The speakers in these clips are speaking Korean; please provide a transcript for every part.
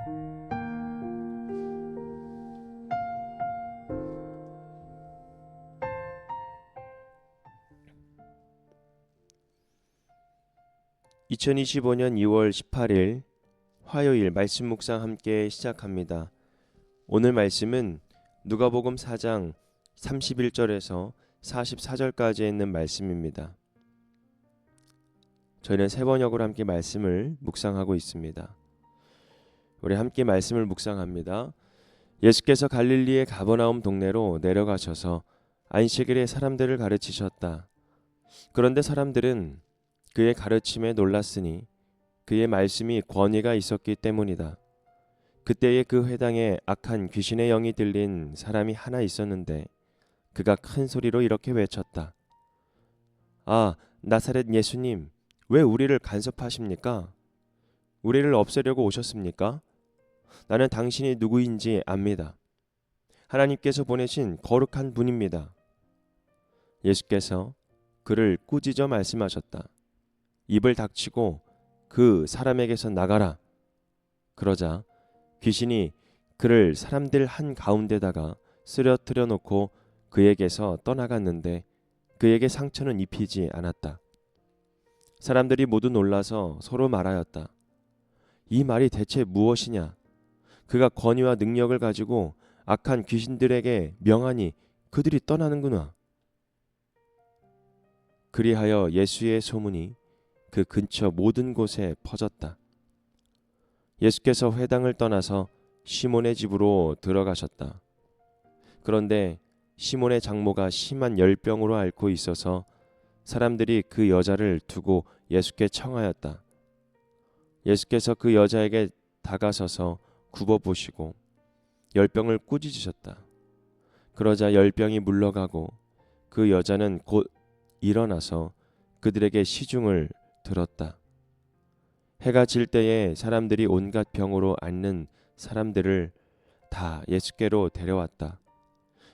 (2025년 2월 18일) 화요일 말씀 묵상 함께 시작합니다. 오늘 말씀은 누가복음 4장 31절에서 44절까지에 있는 말씀입니다. 저희는 세 번역으로 함께 말씀을 묵상하고 있습니다. 우리 함께 말씀을 묵상합니다. 예수께서 갈릴리의 가버나움 동네로 내려가셔서 안식일에 사람들을 가르치셨다. 그런데 사람들은 그의 가르침에 놀랐으니 그의 말씀이 권위가 있었기 때문이다. 그때에 그 회당에 악한 귀신의 영이 들린 사람이 하나 있었는데 그가 큰 소리로 이렇게 외쳤다. 아, 나사렛 예수님, 왜 우리를 간섭하십니까? 우리를 없애려고 오셨습니까? 나는 당신이 누구인지 압니다. 하나님께서 보내신 거룩한 분입니다. 예수께서 그를 꾸짖어 말씀하셨다. 입을 닥치고 그 사람에게서 나가라. 그러자 귀신이 그를 사람들 한 가운데다가 쓰러뜨려 놓고 그에게서 떠나갔는데 그에게 상처는 입히지 않았다. 사람들이 모두 놀라서 서로 말하였다. 이 말이 대체 무엇이냐? 그가 권위와 능력을 가지고 악한 귀신들에게 명하니 그들이 떠나는구나. 그리하여 예수의 소문이 그 근처 모든 곳에 퍼졌다. 예수께서 회당을 떠나서 시몬의 집으로 들어가셨다. 그런데 시몬의 장모가 심한 열병으로 앓고 있어서 사람들이 그 여자를 두고 예수께 청하였다. 예수께서 그 여자에게 다가서서 굽어보시고 열병을 꾸짖으셨다. 그러자 열병이 물러가고 그 여자는 곧 일어나서 그들에게 시중을 들었다. 해가 질 때에 사람들이 온갖 병으로 앓는 사람들을 다 예수께로 데려왔다.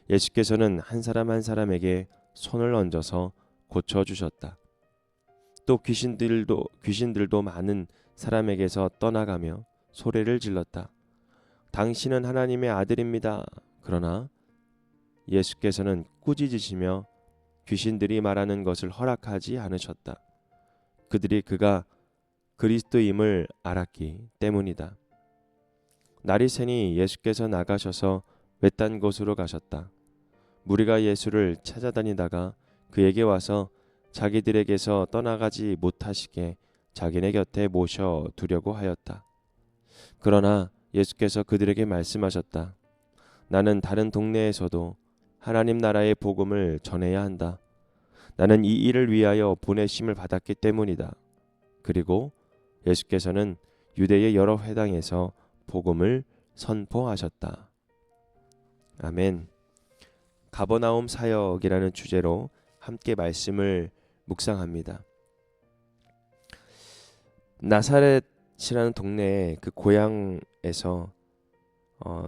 예수께서는 한 사람 한 사람에게 손을 얹어서 고쳐주셨다. 또 귀신들도 많은 사람에게서 떠나가며 소리를 질렀다. 당신은 하나님의 아들입니다. 그러나 예수께서는 꾸짖으시며 귀신들이 말하는 것을 허락하지 않으셨다. 그들이 그가 그리스도임을 알았기 때문이다. 날이 새니 예수께서 나가셔서 외딴 곳으로 가셨다. 무리가 예수를 찾아다니다가 그에게 와서 자기들에게서 떠나가지 못하시게 자기네 곁에 모셔 두려고 하였다. 그러나 예수께서 그들에게 말씀하셨다. 나는 다른 동네에서도 하나님 나라의 복음을 전해야 한다. 나는 이 일을 위하여 보내심을 받았기 때문이다. 그리고 예수께서는 유대의 여러 회당에서 복음을 선포하셨다. 아멘. 가버나움 사역이라는 주제로 함께 말씀을 묵상합니다. 나사렛이라는 동네의 그 고향에서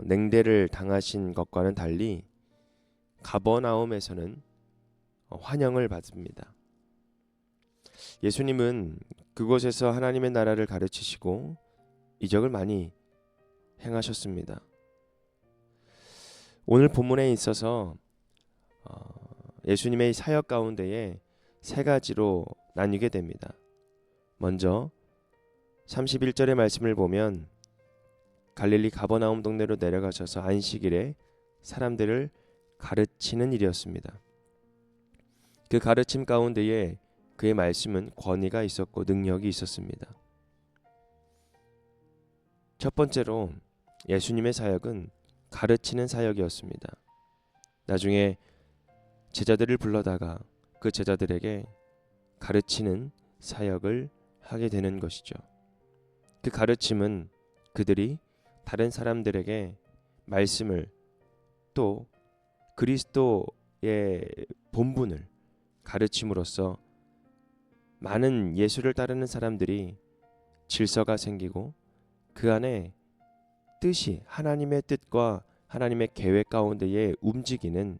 냉대를 당하신 것과는 달리 가버나움에서는 환영을 받습니다. 예수님은 그곳에서 하나님의 나라를 가르치시고 이적을 많이 행하셨습니다. 오늘 본문에 있어서 예수님의 사역 가운데에 세 가지로 나뉘게 됩니다. 먼저 31절의 말씀을 보면 갈릴리 가버나움 동네로 내려가셔서 안식일에 사람들을 가르치는 일이었습니다. 그 가르침 가운데에 그의 말씀은 권위가 있었고 능력이 있었습니다. 첫 번째로 예수님의 사역은 가르치는 사역이었습니다. 나중에 제자들을 불러다가 그 제자들에게 가르치는 사역을 하게 되는 것이죠. 그 가르침은 그들이 다른 사람들에게 말씀을 또 그리스도의 본분을 가르침으로써 많은 예수를 따르는 사람들이 질서가 생기고 그 안에 뜻이 하나님의 뜻과 하나님의 계획 가운데에 움직이는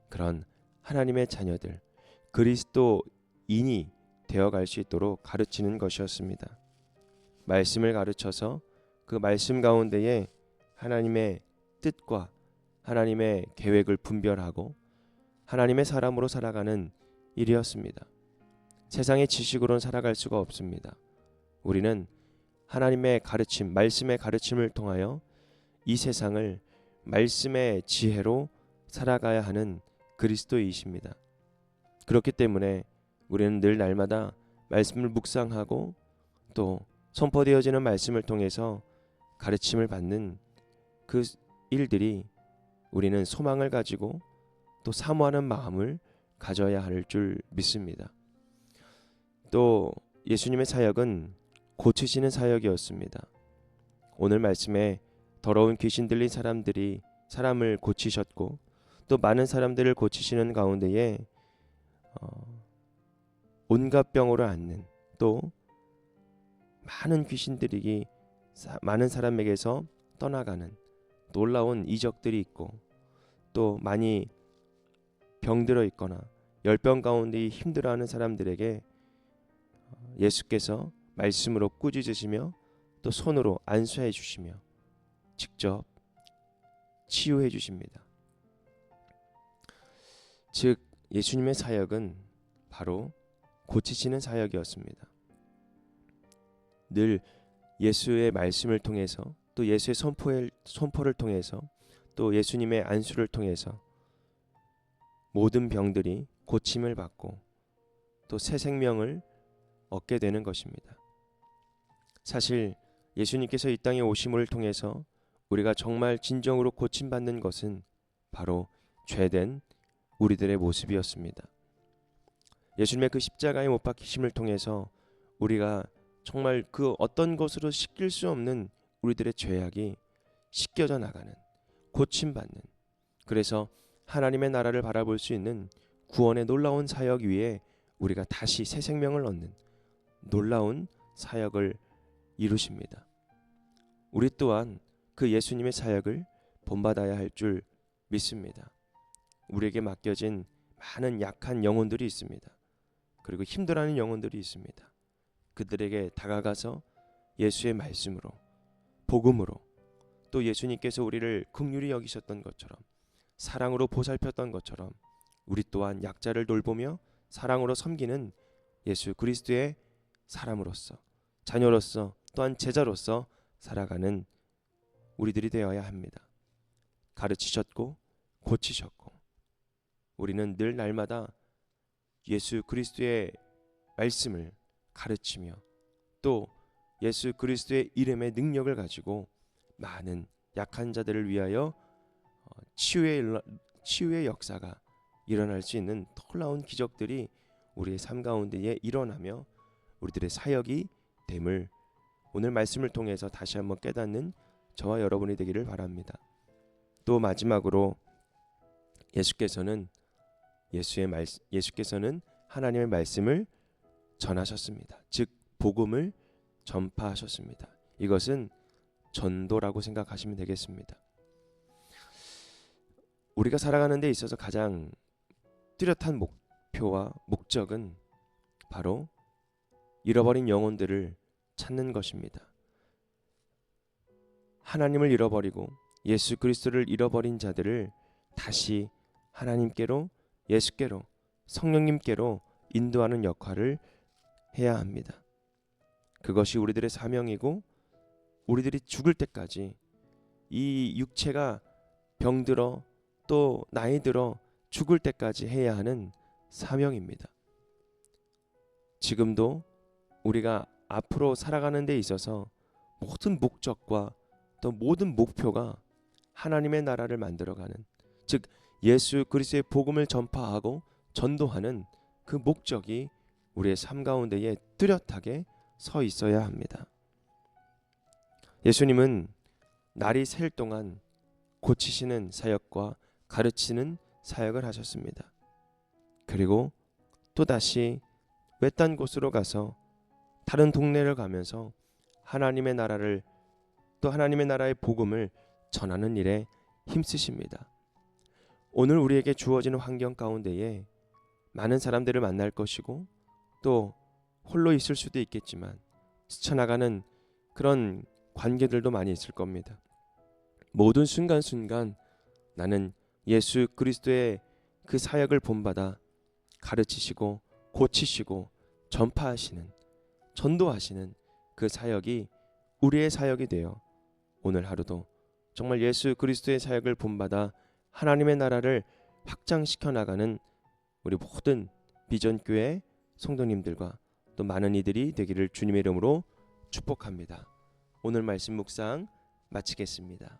그런 하나님의 자녀들, 그리스도인이 되어갈 수 있도록 가르치는 것이었습니다. 말씀을 가르쳐서 그 말씀 가운데에 하나님의 뜻과 하나님의 계획을 분별하고 하나님의 사람으로 살아가는 일이었습니다. 세상의 지식으로는 살아갈 수가 없습니다. 우리는 하나님의 가르침, 말씀의 가르침을 통하여 이 세상을 말씀의 지혜로 살아가야 하는 그리스도이십니다. 그렇기 때문에 우리는 늘 날마다 말씀을 묵상하고 또 선포되어지는 말씀을 통해서 가르침을 받는 그 일들이 우리는 소망을 가지고 또 사모하는 마음을 가져야 할 줄 믿습니다. 또 예수님의 사역은 고치시는 사역이었습니다. 오늘 말씀에 더러운 귀신 들린 사람들이 사람을 고치셨고 또 많은 사람들을 고치시는 가운데에 온갖 병으로 앓는 또 많은 귀신들이 많은 사람에게서 떠나가는 놀라운 이적들이 있고 또 많이 병들어 있거나 열병 가운데 힘들어하는 사람들에게 예수께서 말씀으로 꾸짖으시며 또 손으로 안수해 주시며 직접 치유해 주십니다. 즉 예수님의 사역은 바로 고치시는 사역이었습니다. 늘 예수의 말씀을 통해서 또 예수의 선포를 통해서 또 예수님의 안수를 통해서 모든 병들이 고침을 받고 또 새 생명을 얻게 되는 것입니다. 사실 예수님께서 이 땅에 오심을 통해서 우리가 정말 진정으로 고침받는 것은 바로 죄된 우리들의 모습이었습니다. 예수님의 그 십자가의 못 박히심을 통해서 우리가 정말 그 어떤 것으로 씻길 수 없는 우리들의 죄악이 씻겨져 나가는, 고침받는, 그래서 하나님의 나라를 바라볼 수 있는 구원의 놀라운 사역 위에 우리가 다시 새 생명을 얻는 놀라운 사역을 이루십니다. 우리 또한 그 예수님의 사역을 본받아야 할 줄 믿습니다. 우리에게 맡겨진 많은 약한 영혼들이 있습니다. 그리고 힘들어하는 영혼들이 있습니다. 그들에게 다가가서 예수의 말씀으로, 복음으로, 또 예수님께서 우리를 긍휼히 여기셨던 것처럼 사랑으로 보살폈던 것처럼 우리 또한 약자를 돌보며 사랑으로 섬기는 예수 그리스도의 사람으로서, 자녀로서, 또한 제자로서 살아가는 우리들이 되어야 합니다. 가르치셨고 고치셨고 우리는 늘 날마다 예수 그리스도의 말씀을 가르치며 또 예수 그리스도의 이름의 능력을 가지고 많은 약한 자들을 위하여 치유의 역사가 일어날 수 있는 놀라운 기적들이 우리의 삶 가운데에 일어나며 우리들의 사역이 됨을 오늘 말씀을 통해서 다시 한번 깨닫는 저와 여러분이 되기를 바랍니다. 또 마지막으로 예수께서는 하나님의 말씀을 전하셨습니다. 즉 복음을 전파하셨습니다. 이것은 전도라고 생각하시면 되겠습니다. 우리가 살아가는 데 있어서 가장 뚜렷한 목표와 목적은 바로 잃어버린 영혼들을 찾는 것입니다. 하나님을 잃어버리고 예수 그리스도를 잃어버린 자들을 다시 하나님께로, 예수께로, 성령님께로 인도하는 역할을 해야 합니다. 그것이 우리들의 사명이고 우리들이 죽을 때까지 이 육체가 병들어 또 나이 들어 죽을 때까지 해야 하는 사명입니다. 지금도 우리가 앞으로 살아가는 데 있어서 모든 목적과 또 모든 목표가 하나님의 나라를 만들어가는, 즉 예수 그리스도의 복음을 전파하고 전도하는 그 목적이 우리의 삶 가운데에 뚜렷하게 서 있어야 합니다. 예수님은 날이 셀 동안 고치시는 사역과 가르치는 사역을 하셨습니다. 그리고 또다시 외딴 곳으로 가서 다른 동네를 가면서 하나님의 나라를 또 하나님의 나라의 복음을 전하는 일에 힘쓰십니다. 오늘 우리에게 주어지는 환경 가운데에 많은 사람들을 만날 것이고 또 홀로 있을 수도 있겠지만 스쳐나가는 그런 관계들도 많이 있을 겁니다. 모든 순간순간 나는 예수 그리스도의 그 사역을 본받아 가르치시고 고치시고 전파하시는, 전도하시는 그 사역이 우리의 사역이 되어 오늘 하루도 정말 예수 그리스도의 사역을 본받아 하나님의 나라를 확장시켜 나가는 우리 모든 비전교회 성도님들과 또 많은 이들이 되기를 주님의 이름으로 축복합니다. 오늘 말씀 묵상 마치겠습니다.